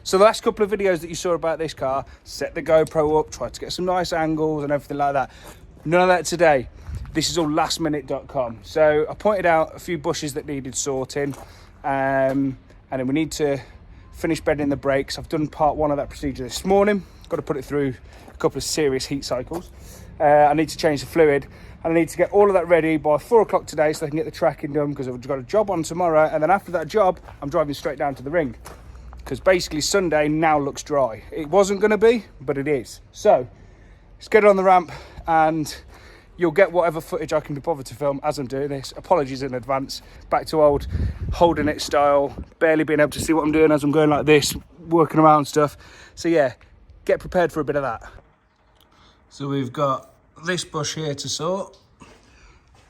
So the last couple of videos that you saw about this car, set the GoPro up, tried to get some nice angles and everything like that. None of that today. This is all lastminute.com. So I pointed out a few bushes that needed sorting, and then we need to finish bedding the brakes. I've done part one of that procedure this morning. Got to put it through a couple of serious heat cycles. I need to change the fluid, and I need to get all of that ready by 4 o'clock today so I can get the tracking done, because I've got a job on tomorrow, and then after that job I'm driving straight down to the ring, because basically Sunday now looks dry. It wasn't going to be, but it is. So let's get it on the ramp, and you'll get whatever footage I can be bothered to film as I'm doing this. Apologies in advance. Back to old holding it style, barely being able to see what I'm doing as I'm going like this, working around stuff. So yeah, get prepared for a bit of that. So we've got this bush here to sort.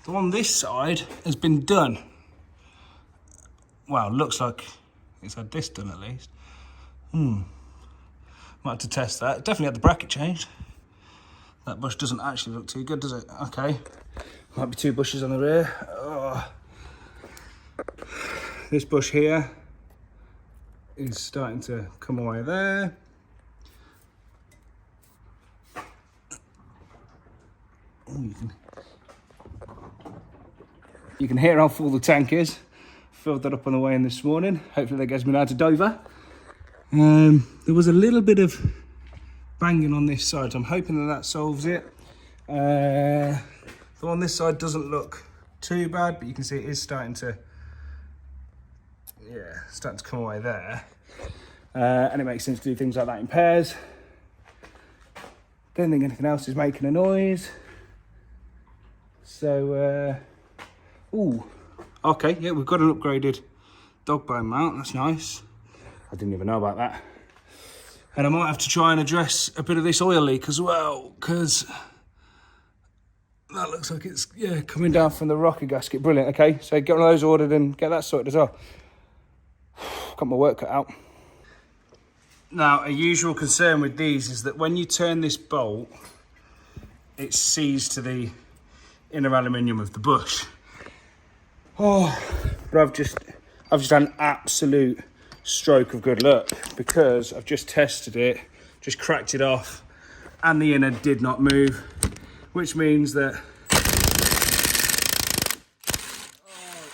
The one this side has been done. Well, looks like it's had this done at least. Might have to test that. Definitely had the bracket changed. That bush doesn't actually look too good, does it? Okay. Might be 2 bushes on the rear. Oh. This bush here is starting to come away there. Oh, you can hear how full the tank is. Filled that up on the way in this morning. Hopefully that gets me now to Dover. There was a little bit of banging on this side, so I'm hoping that solves it. The one on this side doesn't look too bad, but you can see it is starting to come away there. And it makes sense to do things like that in pairs. Don't think anything else is making a noise. So, okay, yeah, we've got an upgraded dog bone mount. That's nice. I didn't even know about that. And I might have to try and address a bit of this oil leak as well, because that looks like it's, coming down from the rocker gasket. Brilliant. Okay, so get one of those ordered and get that sorted as well. Got my work cut out. Now, a usual concern with these is that when you turn this bolt, it seized to the inner aluminium of the bush. But I've just had an absolute stroke of good luck, because I've just tested it, just cracked it off, and the inner did not move, which means that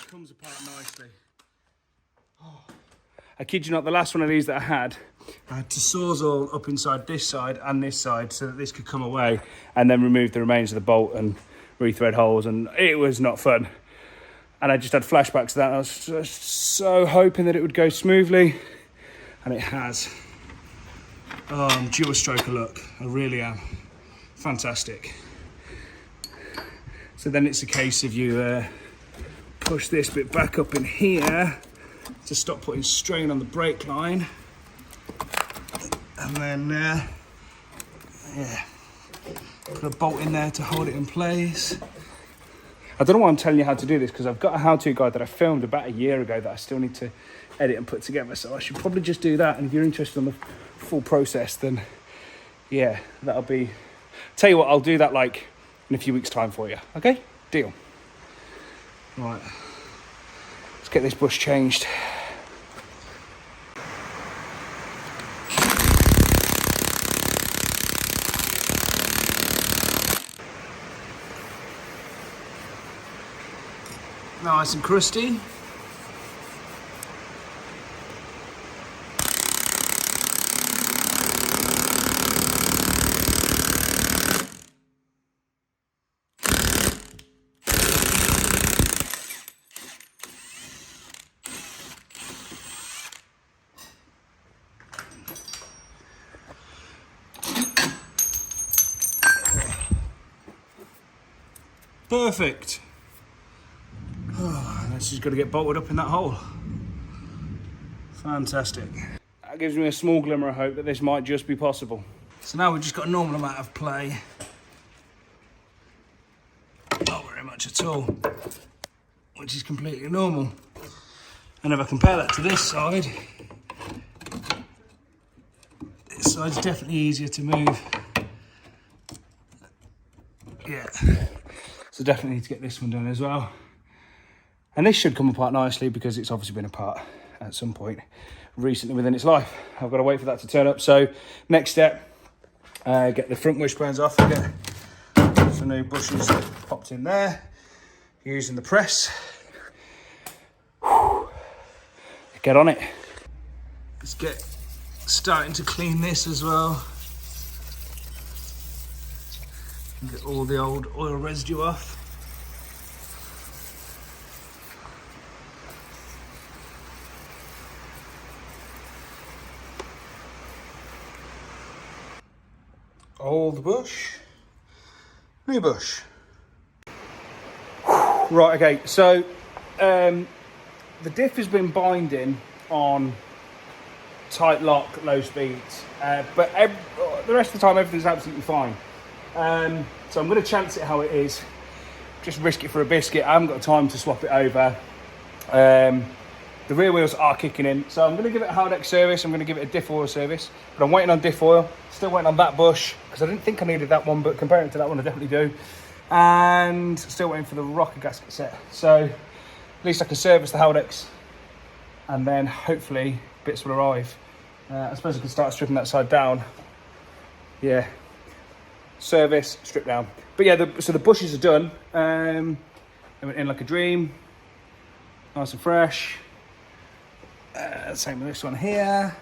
it comes apart nicely. I kid you not, the last one of these that I had to sawzall up inside this side and this side so that this could come away, and then remove the remains of the bolt and rethread holes, and it was not fun. And I just had flashbacks to that. I was just so hoping that it would go smoothly, and it has. Oh, I'm due a stroke of luck. I really am. Fantastic. So then it's a case of you push this bit back up in here to stop putting strain on the brake line, and then put a bolt in there to hold it in place. I don't know why I'm telling you how to do this, because I've got a how-to guide that I filmed about a year ago that I still need to edit and put together, so I should probably just do that. And if you're interested in the full process, then yeah, that'll be... Tell you what, I'll do that like in a few weeks' time for you. Okay? Deal. Right. Let's get this bush changed. Nice and crusty. Perfect. This is going to get bolted up in that hole. Fantastic. That gives me a small glimmer of hope that this might just be possible. So now we've just got a normal amount of play. Not very much at all, which is completely normal. And if I compare that to this side's definitely easier to move. Yeah. So definitely need to get this one done as well. And this should come apart nicely, because it's obviously been apart at some point. recently within its life. I've got to wait for that to turn up. So next step, get the front wishbones off, get some new bushes popped in there, using the press. Get on it. Let's get starting to clean this as well. Get all the old oil residue off. Old bush, new bush. Right, okay, so the diff has been binding on tight lock, low speeds, but the rest of the time everything's absolutely fine. So I'm going to chance it how it is, just risk it for a biscuit. I haven't got time to swap it over. The rear wheels are kicking in, so I'm going to give it a Haldex service. I'm going to give it a diff oil service, but I'm waiting on diff oil. Still waiting on that bush, because I didn't think I needed that one, but comparing it to that one, I definitely do. And still waiting for the rocker gasket set. So at least I can service the Haldex, and then hopefully bits will arrive. I suppose I can start stripping that side down. Yeah, service, strip down. But yeah, so the bushes are done. They went in like a dream, nice and fresh. Same with this one here.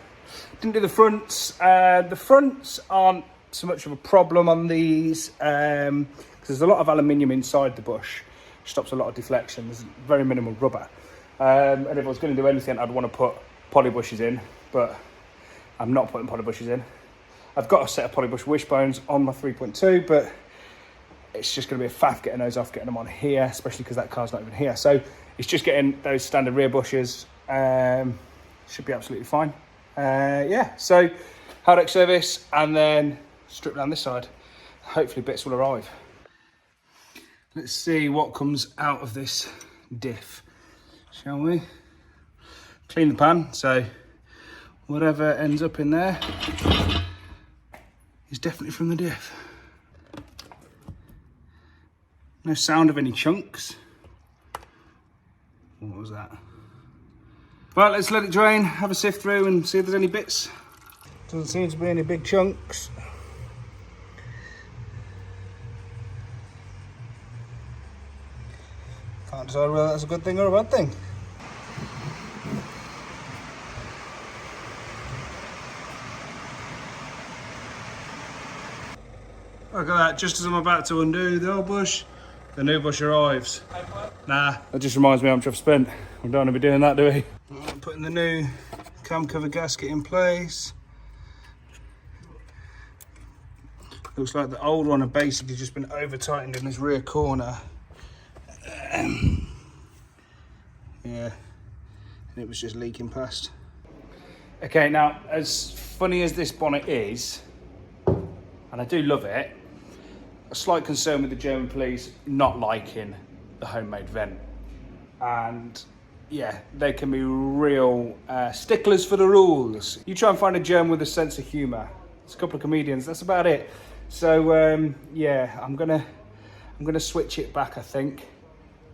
Didn't do the fronts. The fronts aren't so much of a problem on these because there's a lot of aluminium inside the bush. Stops a lot of deflection. There's very minimal rubber. And if I was going to do anything, I'd want to put poly bushes in, but I'm not putting poly bushes in. I've got a set of poly bush wishbones on my 3.2, but it's just going to be a faff getting those off, getting them on here, especially because that car's not even here. So it's just getting those standard rear bushes. Should be absolutely fine. Yeah, so Haldex service and then strip down this side. Hopefully bits will arrive. Let's see what comes out of this diff, shall we? Clean the pan, so whatever ends up in there is definitely from the diff. No sound of any chunks. What was that? Well, let's let it drain, have a sift through and see if there's any bits. Doesn't seem to be any big chunks. Can't decide whether that's a good thing or a bad thing. Look at that, just as I'm about to undo the old bush, the new bush arrives. Nah, that just reminds me how much I've spent. We don't want to be doing that, do we? Putting the new cam cover gasket in place. Looks like the old one had basically just been over tightened in this rear corner. Yeah, and it was just leaking past. Okay, now as funny as this bonnet is, and I do love it, a slight concern with the German police not liking the homemade vent. And yeah, they can be real sticklers for the rules. You try and find a German with a sense of humour. It's a couple of comedians, that's about it. So yeah, I'm gonna switch it back, I think,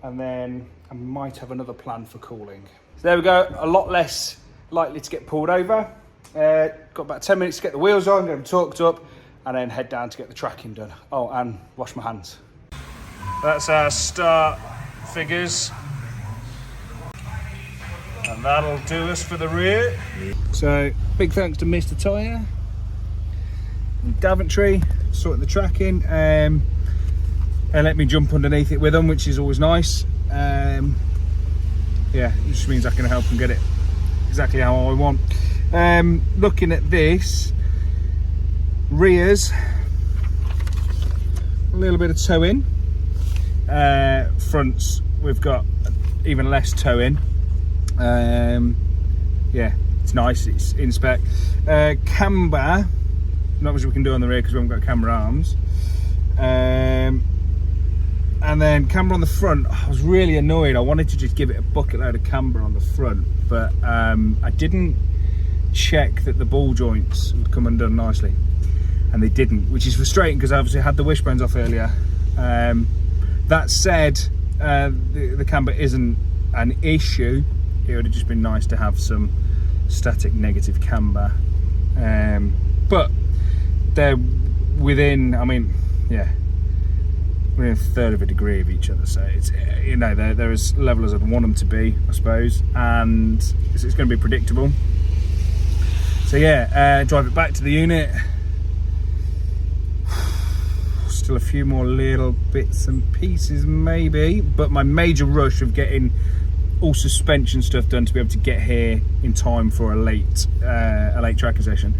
and then I might have another plan for cooling. So there we go, a lot less likely to get pulled over. Got about 10 minutes to get the wheels on, get them torqued up, and then head down to get the tracking done. Oh, and wash my hands. That's our start figures. And that'll do us for the rear. So, big thanks to Mr. Tyre and Drivetrain, sorting the tracking. And let me jump underneath it with them, which is always nice. Yeah, it just means I can help them get it exactly how I want. Looking at this, rears, a little bit of toe in. Fronts, we've got even less toe in. Yeah, it's nice, it's in spec. Camber, not much we can do on the rear because we haven't got camber arms. And then camber on the front, I was really annoyed. I wanted to just give it a bucket load of camber on the front, but I didn't check that the ball joints would come undone nicely, and they didn't, which is frustrating because I obviously had the wishbones off earlier. That said, the camber isn't an issue. It would have just been nice to have some static negative camber, but they're within, I mean, yeah, within a third of a degree of each other, so it's, you know, they're as level as I'd want them to be, I suppose, and it's going to be predictable. So yeah, drive it back to the unit. Still a few more little bits and pieces maybe, but my major rush of getting all suspension stuff done to be able to get here in time for a late tracker session,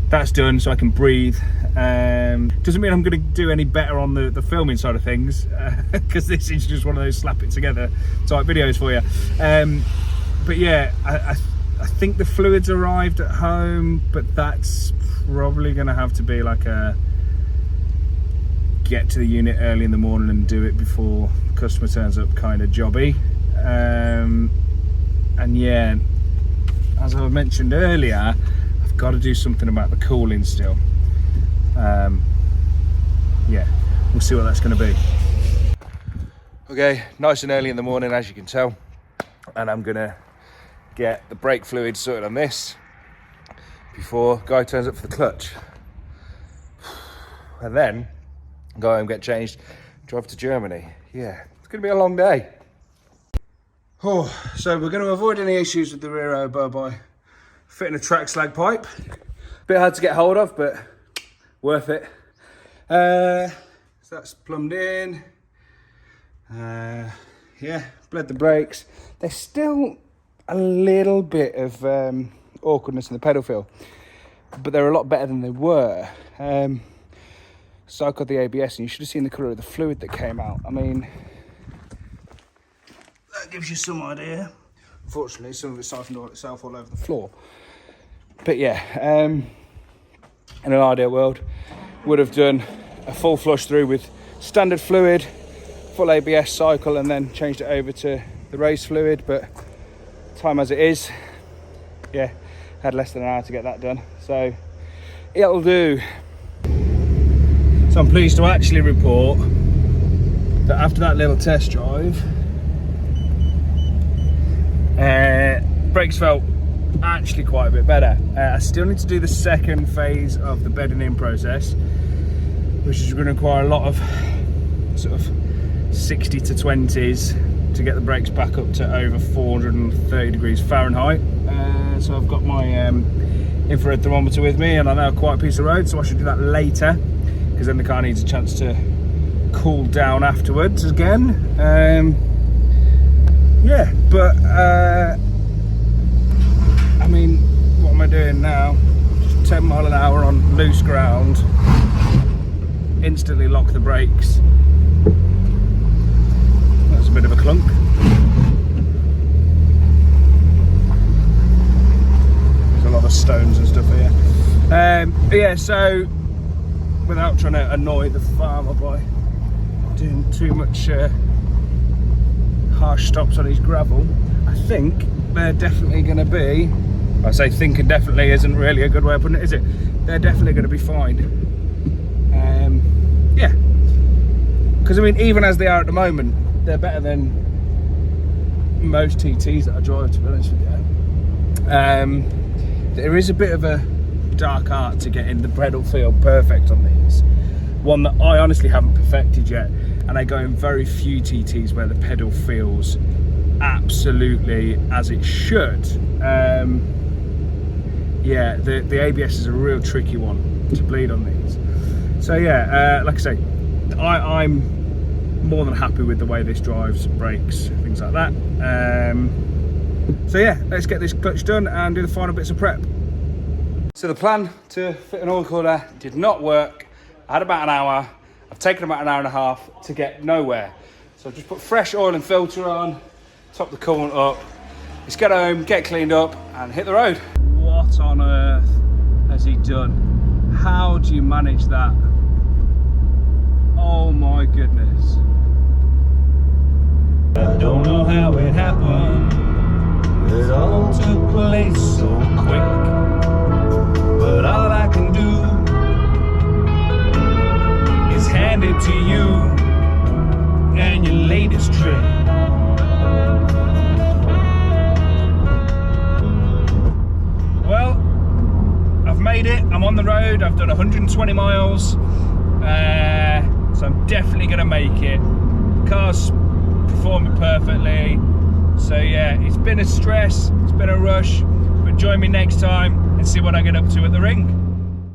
that's done, so I can breathe. Doesn't mean I'm going to do any better on the filming side of things, because this is just one of those slap it together type videos for you. But yeah, I think the fluids arrived at home, but that's probably going to have to be like a get to the unit early in the morning and do it before the customer turns up kind of jobby. And yeah, as I mentioned earlier, I've got to do something about the cooling still. Yeah, we'll see what that's going to be. Okay, nice and early in the morning, as you can tell, and I'm gonna get the brake fluid sorted on this before guy turns up for the clutch, and then go home, get changed, drive to Germany. Yeah, it's gonna be a long day. Oh, so we're going to avoid any issues with the rear elbow by fitting a track slag pipe. Bit hard to get hold of, but worth it. So that's plumbed in. Yeah, bled the brakes. There's still a little bit of awkwardness in the pedal feel, but they're a lot better than they were. So I got the ABS, and you should have seen the colour of the fluid that came out. I mean, that gives you some idea. Unfortunately, some of it siphoned itself all over the floor. But yeah, in an ideal world, would have done a full flush through with standard fluid, full ABS cycle, and then changed it over to the race fluid. But time as it is, yeah, had less than an hour to get that done, so it'll do. So I'm pleased to actually report that after that little test drive, brakes felt actually quite a bit better. I still need to do the second phase of the bedding in process, which is going to require a lot of sort of 60 to 20s to get the brakes back up to over 430 degrees Fahrenheit. So I've got my infrared thermometer with me, and I know quite a piece of road, so I should do that later, because then the car needs a chance to cool down afterwards again. Yeah, but I mean, what am I doing now? Just 10 mile an hour on loose ground, instantly lock the brakes. That's a bit of a clunk. There's a lot of stones and stuff here. But yeah, so without trying to annoy the farmer by doing too much harsh stops on his gravel, I think they're definitely going to be, I say think and definitely isn't really a good way of putting it, is it? They're definitely going to be fine. Yeah, because I mean, even as they are at the moment, they're better than most TTs that I drive, to be honest with you. There is a bit of a dark art to getting the pedal feel perfect on these, one that I honestly haven't perfected yet, and I go in very few TTs where the pedal feels absolutely as it should. Yeah, the ABS is a real tricky one to bleed on these. So yeah, like I say, I'm more than happy with the way this drives, brakes, things like that. So yeah, let's get this clutch done and do the final bits of prep. So the plan to fit an oil cooler did not work. I had about an hour. I've taken about an hour and a half to get nowhere. So I've just put fresh oil and filter on, top the coolant up. Let's get home, get cleaned up, and hit the road. What on earth has he done? How do you manage that? Oh my goodness. I don't know how it happened. It all took place so quick. But all I can do is hand it to you and your latest trick. made it. I'm on the road. I've done 120 miles. So I'm definitely going to make it. The car's performing perfectly. So yeah, it's been a stress, it's been a rush, but join me next time and see what I get up to at the ring.